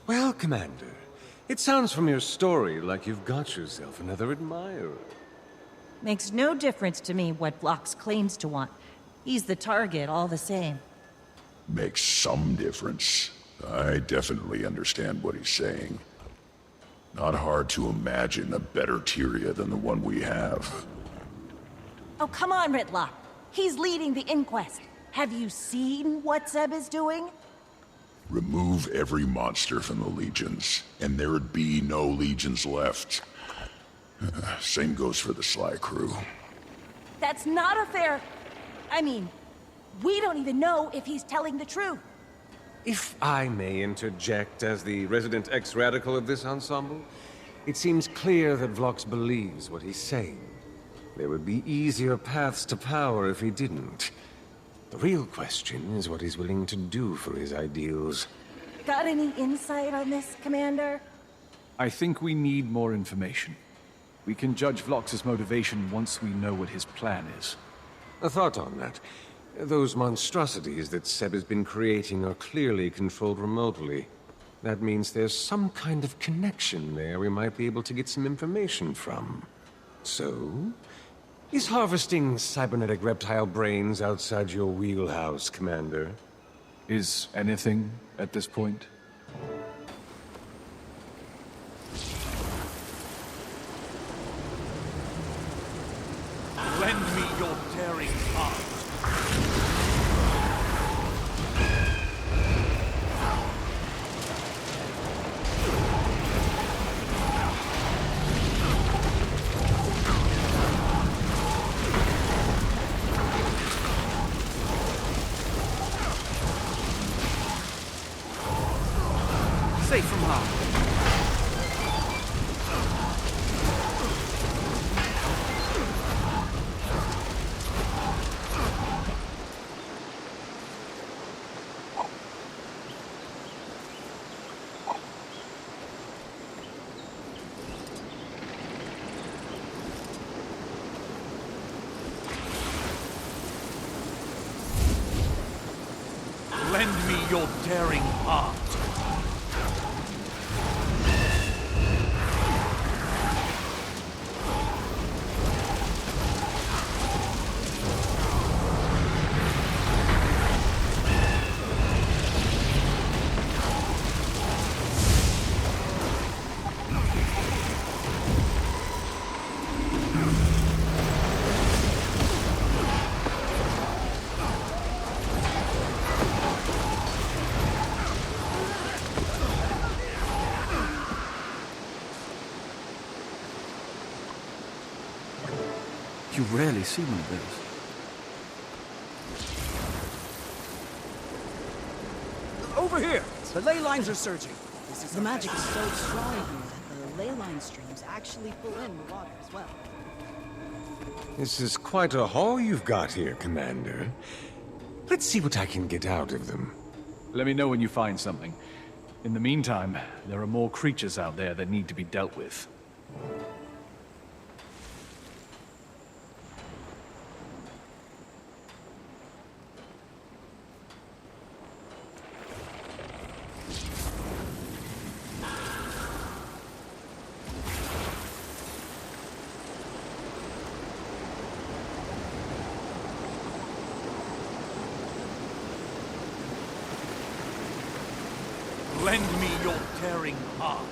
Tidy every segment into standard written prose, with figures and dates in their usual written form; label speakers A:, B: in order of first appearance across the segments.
A: Well, Commander, it sounds from your story like you've got yourself another admirer.
B: Makes no difference to me what Vlox claims to want. He's the target all the same.
C: Makes some difference. I definitely understand what he's saying. Not hard to imagine a better Tyria than the one we have.
B: Oh, come on, Ritlock. He's leading the Inquest. Have you seen what Zeb is doing?
C: Remove every monster from the legions, and there'd be no legions left. Same goes for the Sly crew.
B: That's not a fair... I mean, we don't even know if he's telling the truth.
A: If I may interject as the resident ex-radical of this ensemble, it seems clear that Vlox believes what he's saying. There would be easier paths to power if he didn't. The real question is what he's willing to do for his ideals.
B: Got any insight on this, Commander?
D: I think we need more information. We can judge Vlox's motivation once we know what his plan is.
A: A thought on that. Those monstrosities that Seb has been creating are clearly controlled remotely. That means there's some kind of connection there we might be able to get some information from. So, is harvesting cybernetic reptile brains outside your wheelhouse, Commander?
D: Is anything at this point?
E: Lend me your daring heart.
F: Safe from harm.
E: Lend me your daring heart.
F: You rarely see one of those.
G: Over here! The ley lines are surging.
H: The magic is so strong here that the ley line streams actually pull in the water as well.
A: This is quite a haul you've got here, Commander. Let's see what I can get out of them.
D: Let me know when you find something. In the meantime, there are more creatures out there that need to be dealt with.
E: Lend me your daring heart.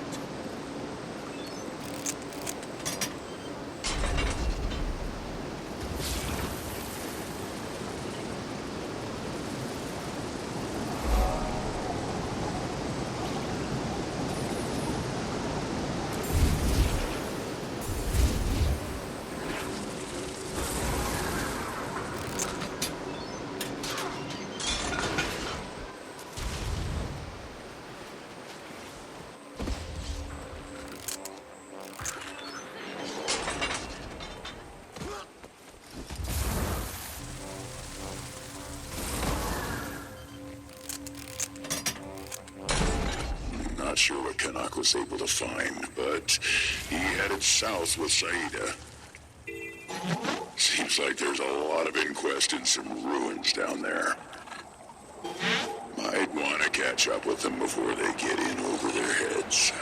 C: Not sure what Canuck was able to find, but he headed south with Sayida. Seems like there's a lot of Inquest in some ruins down there. I'd want to catch up with them before they get in over their heads.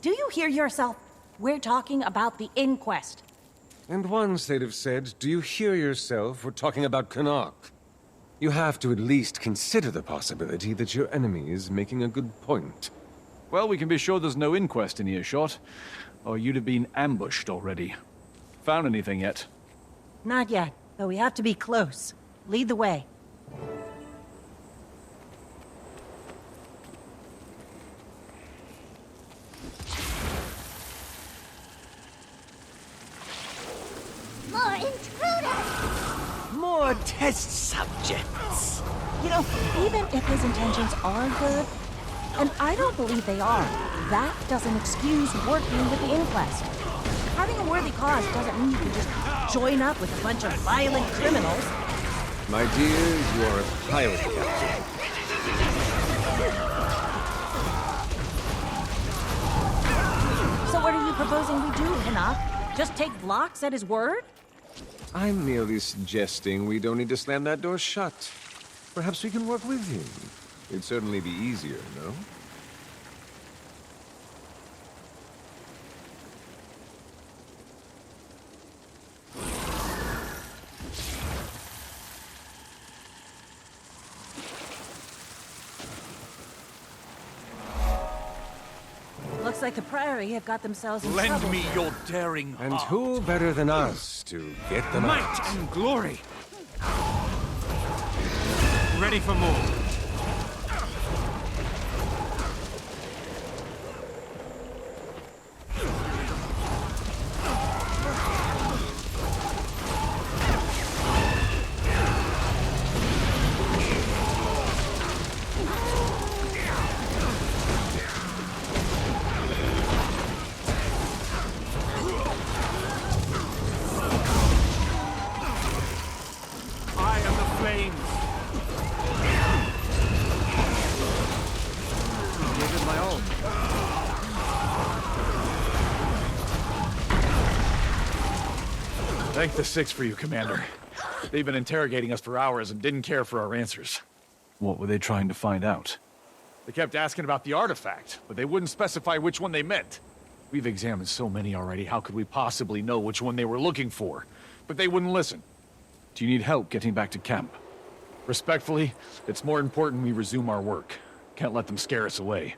B: Do you hear yourself? We're talking about the Inquest.
A: And once they'd have said, do you hear yourself? We're talking about Canuck. You have to at least consider the possibility that your enemy is making a good point.
D: Well, we can be sure there's no inquest in earshot, or you'd have been ambushed already. Found anything yet?
B: Not yet, but we have to be close. Lead the way. More intruders! More test subjects! You know, even if his intentions are good, and I don't believe they are, that doesn't excuse working with the Inquest. Having a worthy cause doesn't mean you can just join up with a bunch of violent criminals.
A: My dear, you are a pilot captain.
B: So what are you proposing we do, Canuck? Just take Blocks at his word?
A: I'm merely suggesting we don't need to slam that door shut. Perhaps we can work with him. It'd certainly be easier, no?
B: Looks like the Priory have got themselves in
E: Lend
B: trouble.
E: me your daring
A: And
E: heart.
A: who better than us to get them
F: Might
A: out?
F: and glory. Ready for more.
E: I am the flames.
F: Gave it my all.
D: Thank the Six for you, Commander. They've been interrogating us for hours and didn't care for our answers. What were they trying to find out? They kept asking about the artifact, but they wouldn't specify which one they meant. We've examined so many already, how could we possibly know which one they were looking for? But they wouldn't listen. Do you need help getting back to camp? Respectfully, it's more important we resume our work. Can't let them scare us away.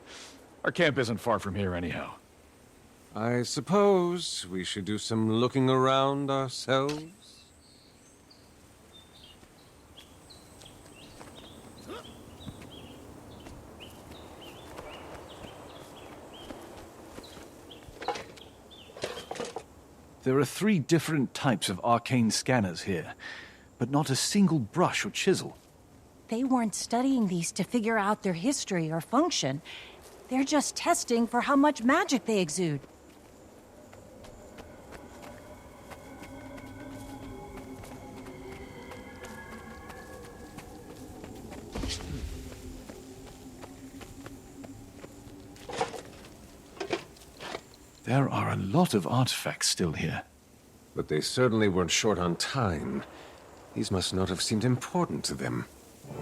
D: Our camp isn't far from here anyhow.
A: I suppose we should do some looking around ourselves.
D: There are 3 different types of arcane scanners here, but not a single brush or chisel.
B: They weren't studying these to figure out their history or function. They're just testing for how much magic they exude.
D: There are a lot of artifacts still here.
A: But they certainly weren't short on time. These must not have seemed important to them.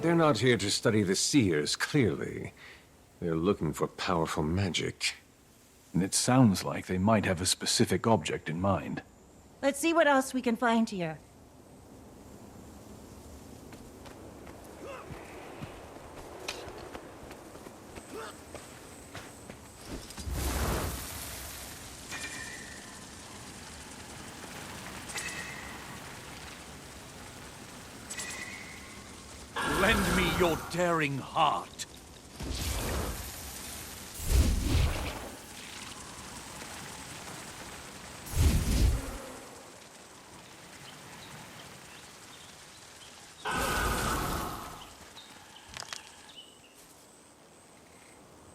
A: They're not here to study the Seers, clearly. They're looking for powerful magic.
D: And it sounds like they might have a specific object in mind.
B: Let's see what else we can find here.
E: Lend me your daring heart.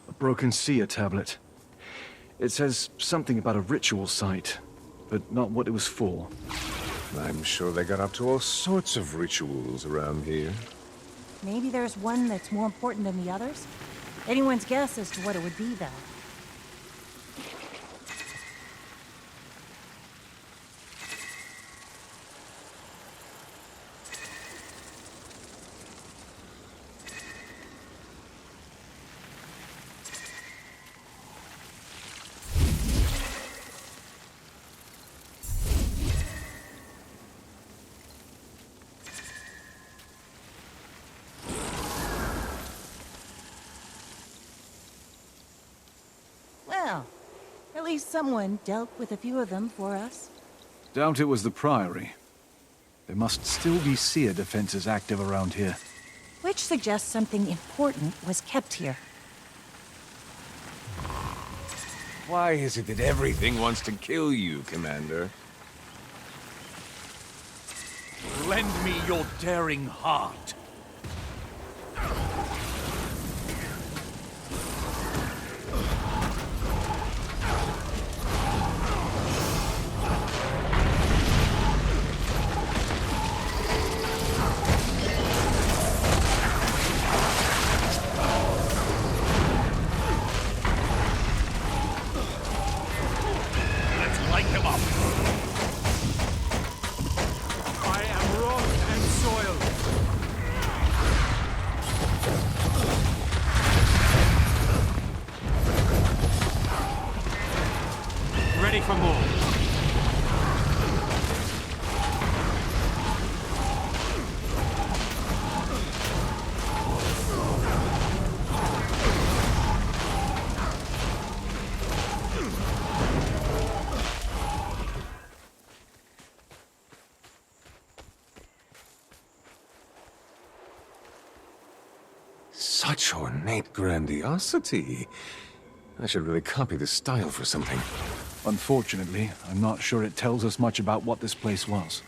D: A broken Seer tablet. It says something about a ritual site, but not what it was for.
A: I'm sure they got up to all sorts of rituals around here.
B: Maybe there's one that's more important than the others? Anyone's guess as to what it would be, though. Well, at least someone dealt with a few of them for us.
D: Doubt it was the Priory. There must still be Seer defenses active around here.
B: Which suggests something important was kept here.
A: Why is it that everything wants to kill you, Commander?
E: Lend me your daring heart. Let's light them up.
F: I am wrong and soiled. Ready for more.
A: Such ornate grandiosity. I should really copy this style for something.
D: Unfortunately, I'm not sure it tells us much about what this place was.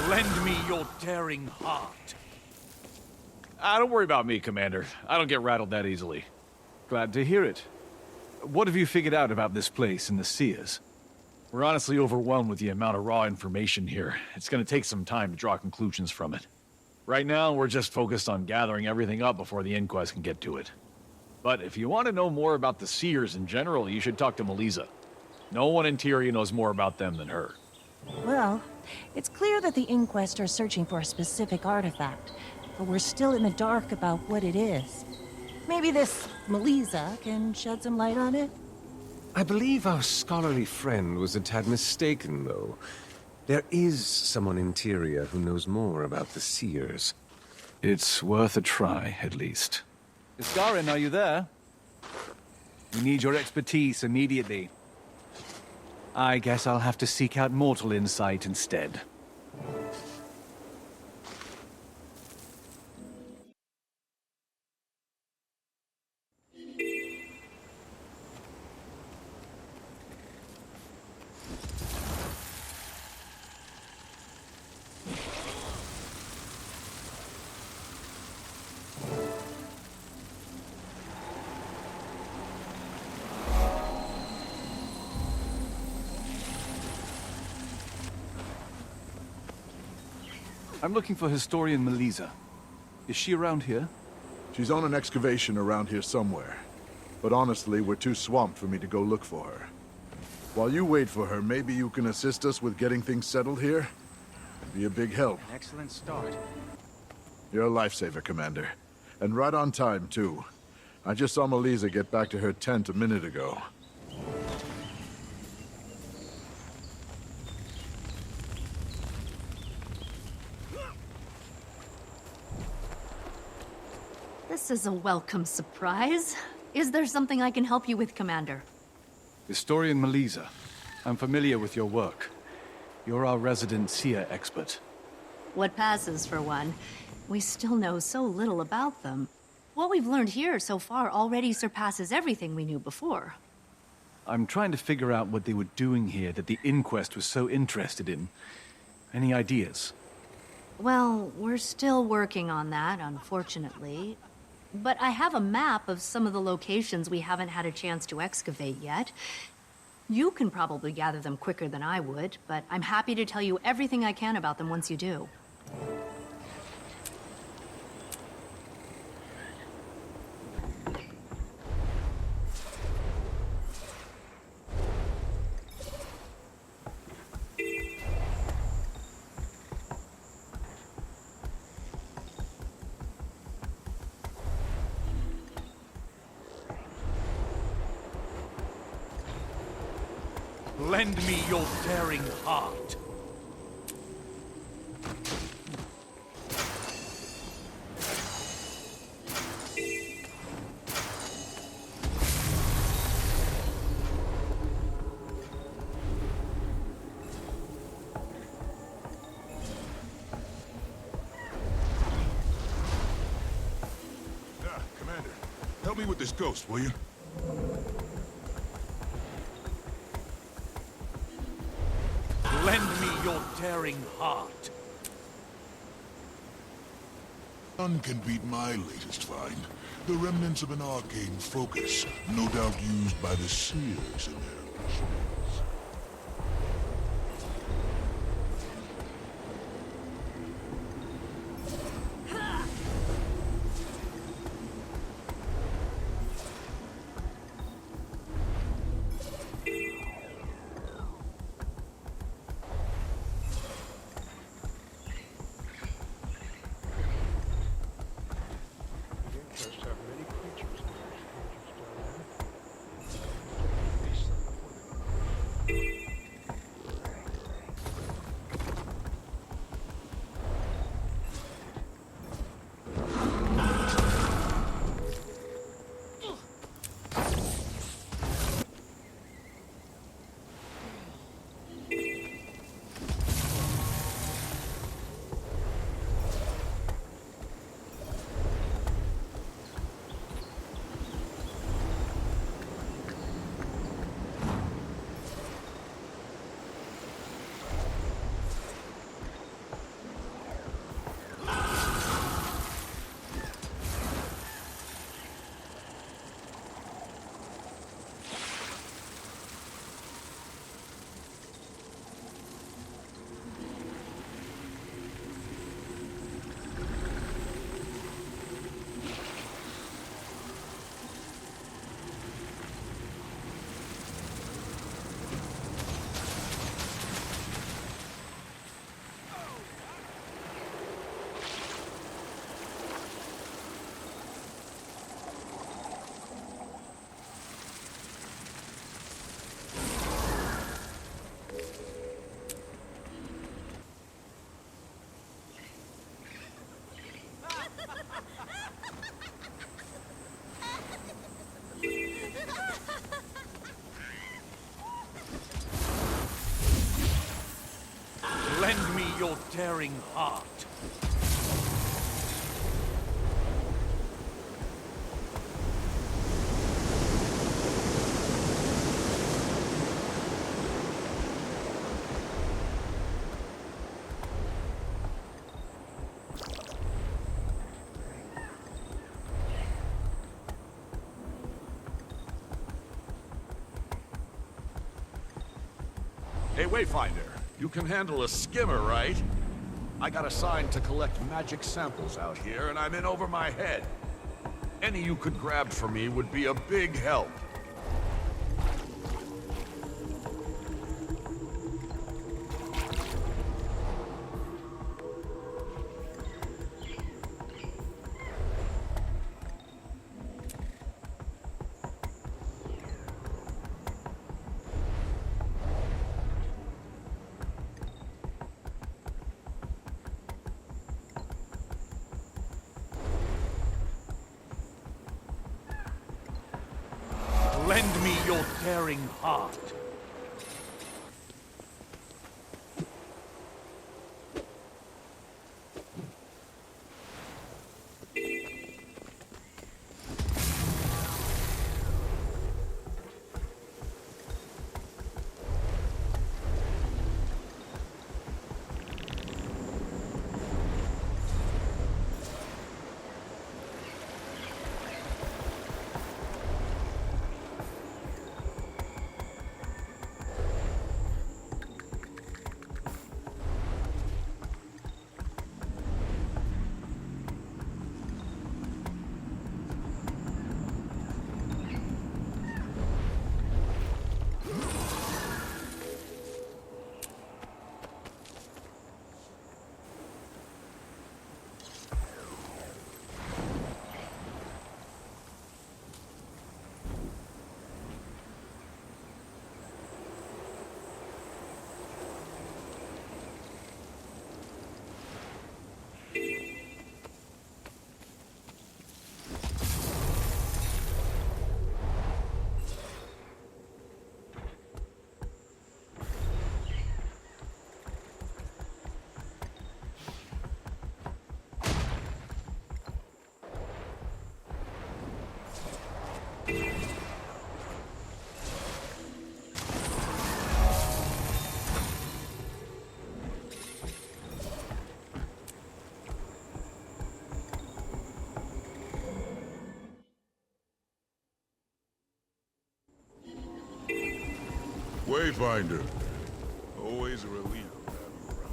E: Lend me your daring heart.
D: Don't worry about me, Commander. I don't get rattled that easily. Glad to hear it. What have you figured out about this place and the Seers? We're honestly overwhelmed with the amount of raw information here. It's gonna take some time to draw conclusions from it. Right now, we're just focused on gathering everything up before the Inquest can get to it. But if you want to know more about the Seers in general, you should talk to Meliza. No one in Tyria knows more about them than her.
B: Well, it's clear that the Inquest are searching for a specific artifact, but we're still in the dark about what it is. Maybe this Meliza can shed some light on it?
A: I believe our scholarly friend was a tad mistaken, though. There is someone in Tyria who knows more about the Seers.
D: It's worth a try, at least. Historian, are you there? We need your expertise immediately. I guess I'll have to seek out mortal insight instead. I'm looking for Historian Meliza. Is she around here?
I: She's on an excavation around here somewhere. But honestly, we're too swamped for me to go look for her. While you wait for her, maybe you can assist us with getting things settled here? It'd be a big help.
F: An excellent start.
I: You're a lifesaver, Commander. And right on time, too. I just saw Meliza get back to her tent a minute ago.
J: This is a welcome surprise. Is there something I can help you with, Commander?
D: Historian Meliza. I'm familiar with your work. You're our resident Seer expert.
J: What passes for one? We still know so little about them. What we've learned here so far already surpasses everything we knew before.
D: I'm trying to figure out what they were doing here that the Inquest was so interested in. Any ideas?
J: Well, we're still working on that, unfortunately. But I have a map of some of the locations we haven't had a chance to excavate yet. You can probably gather them quicker than I would, but I'm happy to tell you everything I can about them once you do.
E: Lend me your daring heart.
C: Commander, help me with this ghost, will you?
E: Lend me your daring heart.
C: None can beat my latest find. The remnants of an arcane focus, no doubt used by the Seers in their rituals.
E: Lend me your daring heart.
D: Hey, Wayfinder. You can handle a skimmer, right? I got assigned to collect magic samples out here, and I'm in over my head. Any you could grab for me would be a big help.
E: Lend me your daring heart.
C: Wayfinder. Always a relief to have you around.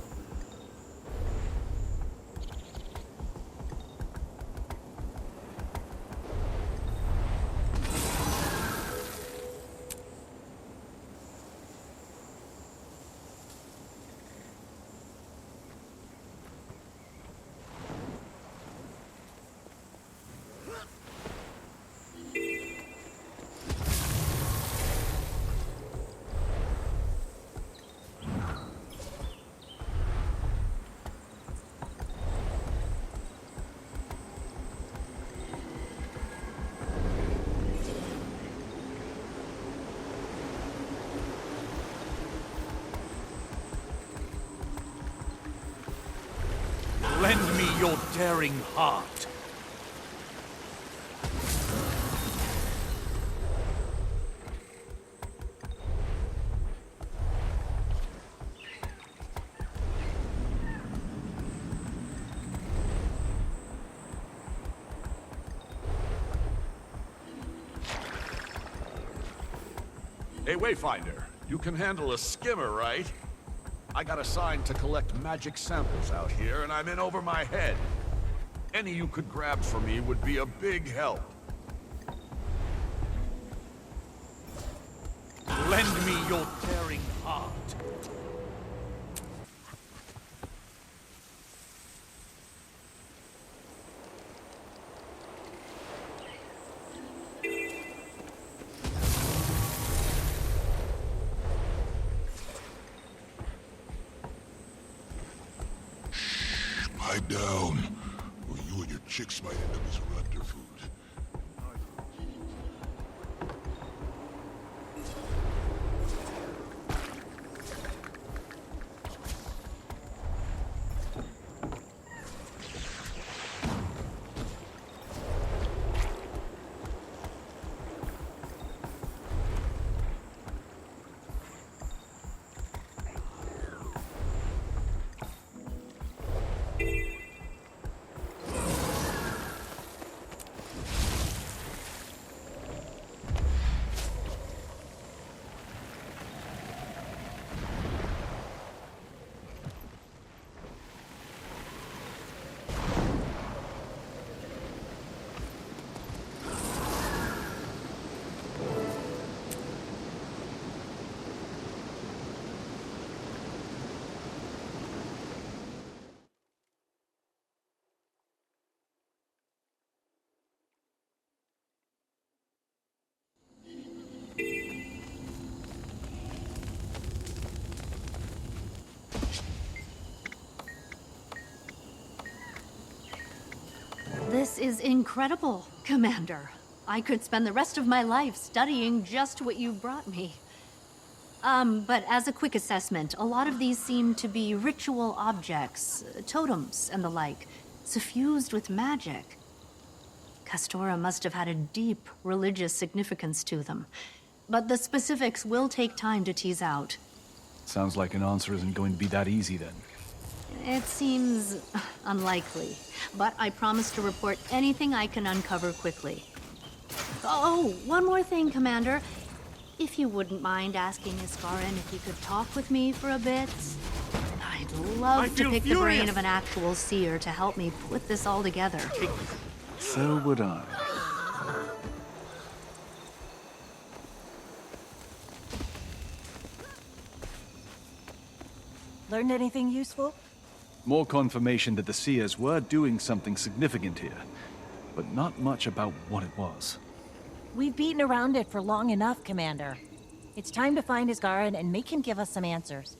E: Lend me your daring heart.
K: Hey, Wayfinder, you can handle a skimmer, right? I got assigned to collect magic samples out here, and I'm in over my head. Any you could grab for me would be a big help.
E: Lend me your daring heart.
C: Pipe down, or you and your chicks might end up as raptor food.
J: This is incredible, Commander. I could spend the rest of my life studying just what you brought me. But as a quick assessment, a lot of these seem to be ritual objects, totems and the like, suffused with magic. Castora must have had a deep religious significance to them. But the specifics will take time to tease out.
D: Sounds like an answer isn't going to be that easy then.
J: It seems unlikely, but I promise to report anything I can uncover quickly. Oh, one more thing, Commander. If you wouldn't mind asking Iskarin if he could talk with me for a bit. I'd love to pick the brain of an actual seer to help me put this all together.
D: So would I.
B: Learned anything useful?
D: More confirmation that the Seers were doing something significant here, but not much about what it was.
B: We've beaten around it for long enough, Commander. It's time to find Iskarin and make him give us some answers.